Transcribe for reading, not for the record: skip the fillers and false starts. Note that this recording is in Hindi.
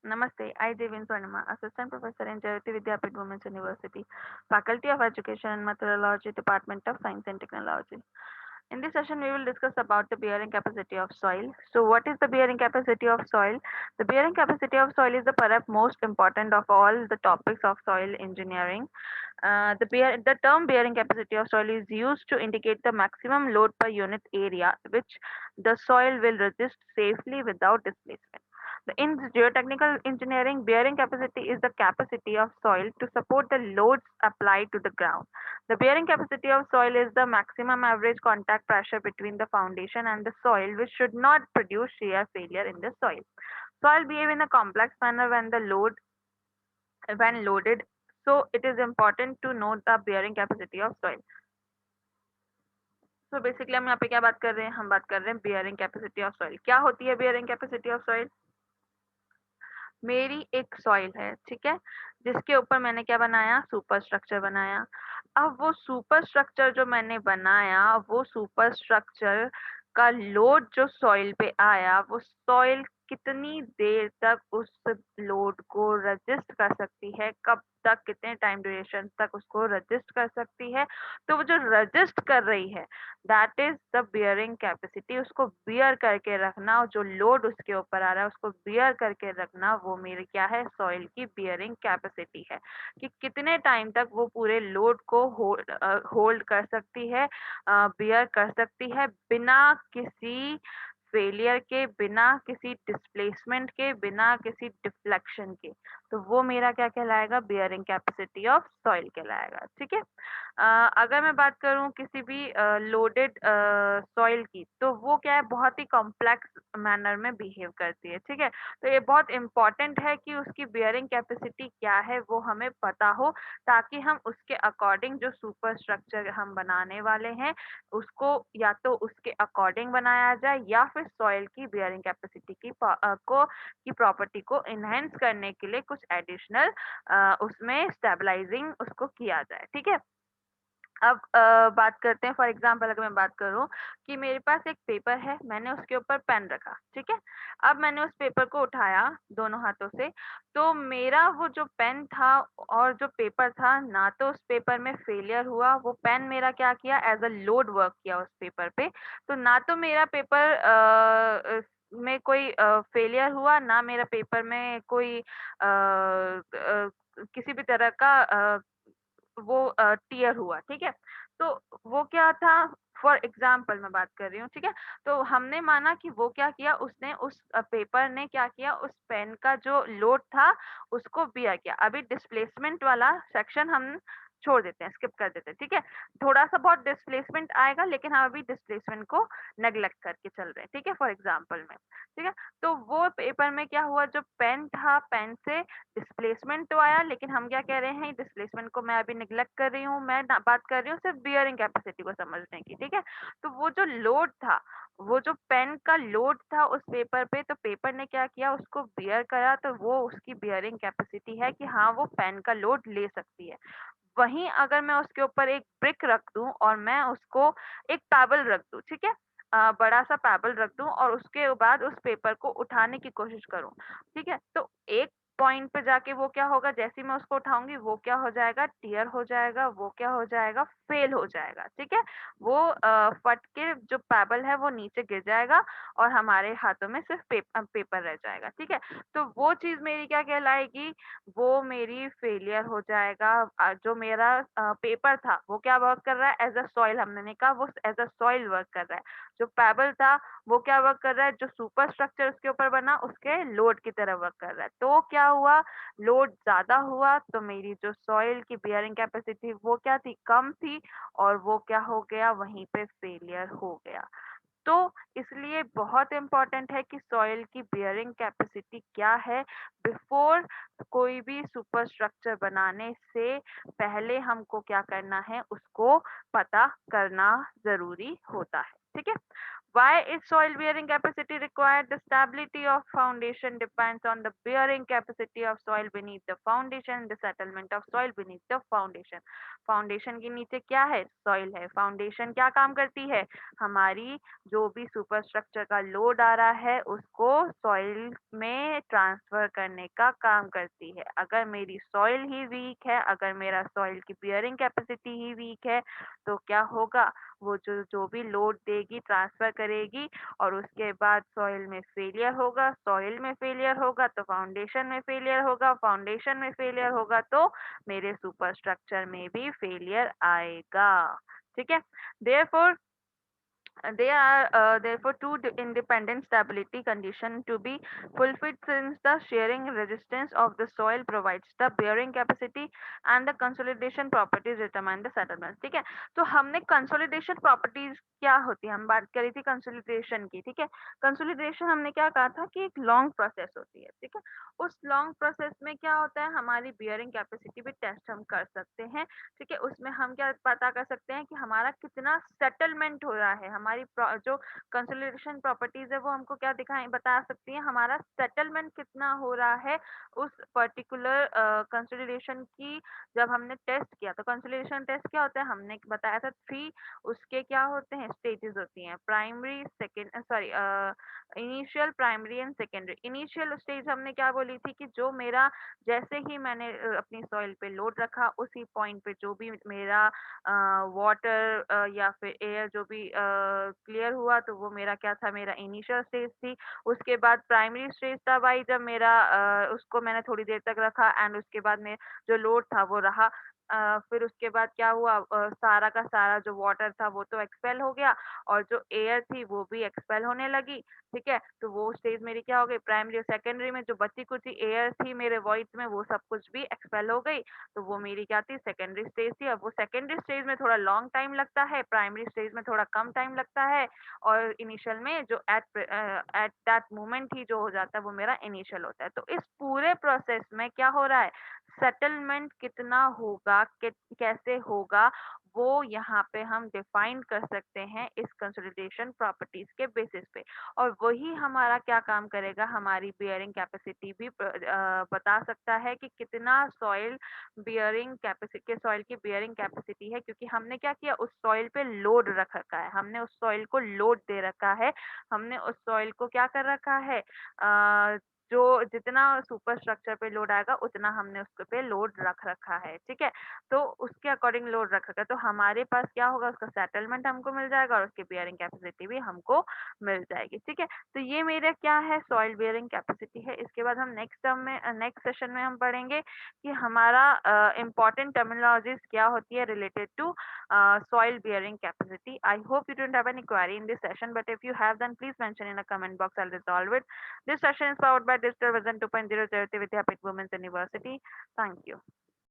Namaste. I, Devin Swarnima, Assistant Professor in Jayati Vidyapeeth Women's University, Faculty of Education and Methodology, Department of Science and Technology. In this session, we will discuss about the bearing capacity of soil. So, what is the bearing capacity of soil? The bearing capacity of soil is the perhaps most important of all the topics of soil engineering. The term bearing capacity of soil is used to indicate the maximum load per unit area which the soil will resist safely without displacement. In geotechnical engineering, bearing capacity is the capacity of soil to support the loads applied to the ground. The bearing capacity of soil is the maximum average contact pressure between the foundation and the soil, which should not produce shear failure in the soil. Soil behave in a complex manner when loaded, so it is important to note the bearing capacity of soil. So basically हम यहाँ पे क्या बात कर रहे हैं? हम बात कर रहे हैं bearing capacity of soil. क्या होती है bearing capacity of soil? मेरी एक सॉइल है, ठीक है, जिसके ऊपर मैंने क्या बनाया, सुपर स्ट्रक्चर बनाया। अब वो सुपर स्ट्रक्चर जो मैंने बनाया, वो सुपर स्ट्रक्चर का लोड जो सॉइल पे आया, वो सॉइल कितनी देर तक उस लोड को रजिस्ट कर सकती है, कब तक, कितने टाइम ड्यूरेशन तक उसको रजिस्ट कर सकती है। तो वो जो रजिस्ट कर रही है, that is the bearing capacity. उसको बियर करके रखना, और जो लोड उसके ऊपर आ रहा है उसको बियर करके रखना, वो मेरी क्या है, सॉइल की बियरिंग कैपेसिटी है, कि कितने टाइम तक वो पूरे लोड को होल्ड कर सकती है, बियर कर सकती है, बिना किसी फेलियर के, बिना किसी डिस्प्लेसमेंट के, बिना किसी डिफ्लेक्शन के। तो वो मेरा क्या कहलाएगा, बियरिंग कैपेसिटी ऑफ सॉइल कहलाएगा। ठीक है। अगर मैं बात करूँ किसी भी लोडेड सॉइल की, तो वो क्या है, बहुत ही कॉम्प्लेक्स मैनर में बिहेव करती है, ठीक है? तो ये बहुत इम्पोर्टेंट है कि उसकी बियरिंग कैपेसिटी क्या है, वो हमें पता हो, ताकि हम उसके अकॉर्डिंग जो सुपर स्ट्रक्चर हम बनाने वाले हैं, उसको या तो उसके अकॉर्डिंग बनाया जाए, या फिर सॉइल की बियरिंग कैपेसिटी की प्रॉपर्टी को एनहांस करने के लिए कुछ एडिशनल उसमें स्टेबलाइजिंग उसको किया जाए, ठीक है? अब बात करते हैं, फॉर एग्जांपल अगर मैं बात करूँ कि मेरे पास एक पेपर है, मैंने उसके ऊपर पेन रखा, ठीक है? अब मैंने उस पेपर को उठाया दोनों हाथों से, तो मेरा वो जो पेन था और जो पेपर था, ना तो उस पेपर में फेलियर हुआ, वो पेन मेरा क्या किया, एज़ अ लोड वर्क किया उस पेपर पे। तो ना तो मेरा पेपर में कोई फेलियर हुआ, ना मेरा पेपर में कोई किसी भी तरह का वो टियर हुआ, ठीक है? तो वो क्या था, फॉर एग्ज़ाम्पल मैं बात कर रही हूँ, ठीक है? तो हमने माना कि वो क्या किया, उसने उस पेपर ने क्या किया, उस पेन का जो लोड था, उसको बियर किया। अभी डिस्प्लेसमेंट वाला सेक्शन हम छोड़ देते हैं, स्किप कर देते हैं, ठीक है? थोड़ा-सा बहुत डिस्प्लेसमेंट आएगा, लेकिन हम अभी डिस्प्लेसमेंट को नेग्लेक्ट करके चल रहे हैं, ठीक है? फॉर एग्ज़ाम्पल में, ठीक है? तो वो पेपर में क्या हुआ, जो पेन था, पेन से डिस्प्लेसमेंट तो आया, लेकिन हम क्या कह रहे हैं, डिस्प्लेसमेंट को मैं अभी नेग्लेक्ट कर रही हूँ, मैं ना बात कर रही हूँ सिर्फ बियरिंग कैपेसिटी को समझने की, ठीक है? तो वो जो लोड था, वो जो पेन का लोड था उस पेपर पे, तो पेपर ने क्या किया, उसको बियर करा, तो वो उसकी बियरिंग कैपेसिटी है कि हाँ, वो पेन का लोड ले सकती है। वहीं अगर मैं उसके ऊपर एक ब्रिक रख दूँ और मैं उसको एक पेबल रख दूँ, ठीक है? बड़ा-सा पेबल रख दूँ और उसके बाद उस पेपर को उठाने की कोशिश करूँ, ठीक है? तो एक पॉइंट पे जाके वो क्या होगा, जैसे ही मैं उसको उठाऊँगी, वो क्या हो जाएगा, टियर हो जाएगा, वो क्या हो जाएगा, फेल हो जाएगा, ठीक है? वो फट के जो पेबल है वो नीचे गिर जाएगा और हमारे हाथों में सिर्फ पेपर रह जाएगा, ठीक है? तो वो चीज़ मेरी क्या कहलाएगी, वो मेरी फेलियर हो जाएगा। जो मेरा पेपर था, वो क्या वर्क कर रहा है, एज़ अ सॉइल, हमने कहा वो एज़ अ सॉइल वर्क कर रहा है। जो पेबल था, वो क्या वर्क कर रहा है, जो सुपर स्ट्रक्चर उसके ऊपर बना, उसके लोड की तरह वर्क कर रहा है। तो क्या हुआ, लोड ज़्यादा हुआ, तो मेरी जो सॉइल की बियरिंग कैपेसिटी वो क्या थी, कम थी, और वो क्या हो गया, वहीं पे फेलियर हो गया। तो इसलिए बहुत इम्पोर्टेंट है कि सॉइल की बियरिंग कैपेसिटी क्या है, बिफोर कोई भी सुपर स्ट्रक्चर बनाने से पहले हमको क्या करना है, उसको पता करना ज़रूरी होता है, ठीक है? Why is soil bearing capacity required? The stability of foundation depends on the bearing capacity of soil beneath the foundation, the settlement of soil beneath the foundation. Foundation के नीचे क्या है? सॉइल है। फाउंडेशन क्या काम करती है? हमारी जो भी सुपर स्ट्रक्चर का लोड आ रहा है उसको सॉइल में ट्रांसफर करने का काम करती है। अगर मेरी सॉइल ही वीक है, अगर मेरा सॉइल की बियरिंग कैपेसिटी ही वीक है, तो क्या होगा? वो जो जो भी लोड देगी ट्रांसफर करेगी और उसके बाद सॉइल में फेलियर होगा, सॉइल में फेलियर होगा तो फाउंडेशन में फेलियर होगा, फाउंडेशन में फेलियर होगा तो मेरे सुपर स्ट्रक्चर में भी फेलियर आएगा। ठीक है? Therefore they are therefore two independent stability condition to be fulfilled, since the shearing resistance of the soil provides the bearing capacity and the consolidation properties determine the settlement. ठीक है, तो हमने consolidation properties क्या होती है, हम बात करी थी कंसोलिडेशन की। ठीक है, कंसोलिडेशन हमने क्या कहा था कि एक लॉन्ग प्रोसेस होती है। ठीक है, उस लॉन्ग प्रोसेस में क्या होता है, हमारी बियरिंग कैपेसिटी भी टेस्ट हम कर सकते हैं। ठीक है, उसमें हम क्या पता कर सकते हैं कि हमारा कितना सेटलमेंट हो रहा है। हमारी जो कंसोलिडेशन प्रॉपर्टीज है वो हमको क्या दिखाएं बता सकती है, हमारा सेटलमेंट कितना हो रहा है उस पर्टिकुलर कंसोलिडेशन की। जब हमने टेस्ट किया तो कंसोलिडेशन टेस्ट क्या होता है, हमने बताया था 3 उसके क्या होते हैं, स्टेजेस होती हैं, primary second sorry initial, primary and secondary. Initial stage हमने क्या बोली थी कि जो मेरा जैसे ही मैंने अपनी सॉइल पे लोड रखा उसी पॉइंट पे जो भी मेरा वाटर या फिर एयर जो भी क्लियर हुआ तो वो मेरा क्या था, मेरा इनिशियल स्टेज थी। उसके बाद प्राइमरी स्टेज तब आई जब मेरा उसको मैंने थोड़ी देर तक रखा एंड उसके बाद में जो लोड था वो रहा। फिर उसके बाद क्या हुआ, सारा का सारा जो वाटर था वो तो एक्सपेल हो गया और जो एयर थी वो भी एक्सपेल होने लगी। ठीक है, तो वो स्टेज मेरी क्या हो गई, प्राइमरी और सेकेंडरी में जो बची कुची एयर थी मेरे वॉइस में वो सब कुछ भी एक्सपेल हो गई। तो वो मेरी क्या थी, सेकेंडरी स्टेज थी। अब वो सेकेंडरी स्टेज में थोड़ा लॉन्ग टाइम लगता है, प्राइमरी स्टेज में थोड़ा कम टाइम लगता है और इनिशियल में जो एट दैट मोमेंट ही जो हो जाता है वो मेरा इनिशियल होता है। तो इस पूरे प्रोसेस में क्या हो रहा है, सेटलमेंट कितना होगा, कैसे होगा, वो यहाँ पे हम डिफाइन कर सकते हैं इस कंसोलिडेशन प्रॉपर्टीज के बेसिस पे। और वही हमारा क्या काम करेगा, हमारी बियरिंग कैपेसिटी भी बता सकता है कि कितना सॉइल बियरिंग कैपेसिटी, सॉइल की बियरिंग कैपेसिटी है, क्योंकि हमने क्या किया, उस सॉइल पे लोड रख रखा है, हमने उस सॉइल को लोड दे रखा है, हमने उस सॉइल को क्या कर रखा है, जो जितना सुपर स्ट्रक्चर पे लोड आएगा उतना हमने उसके पे लोड रख रखा है। ठीक है, तो उसके अकॉर्डिंग लोड रख रखा है, तो हमारे पास क्या होगा, उसका सेटलमेंट हमको मिल जाएगा और उसकी बियरिंग कैपेसिटी भी हमको मिल जाएगी। ठीक है, तो ये मेरा क्या है, सॉइल बियरिंग कैपेसिटी है। इसके बाद हम नेक्स्ट टर्म में नेक्स्ट सेशन में हम पढ़ेंगे कि हमारा इम्पोर्टेंट टर्मिनोलॉजीज क्या होती है related to soil bearing capacity. I hope you don't have any query in this session, but if you have, then please mention in a comment box. I'll resolve it. This session is powered by Digital Vision 2.0 with Happy Women's University. Thank you.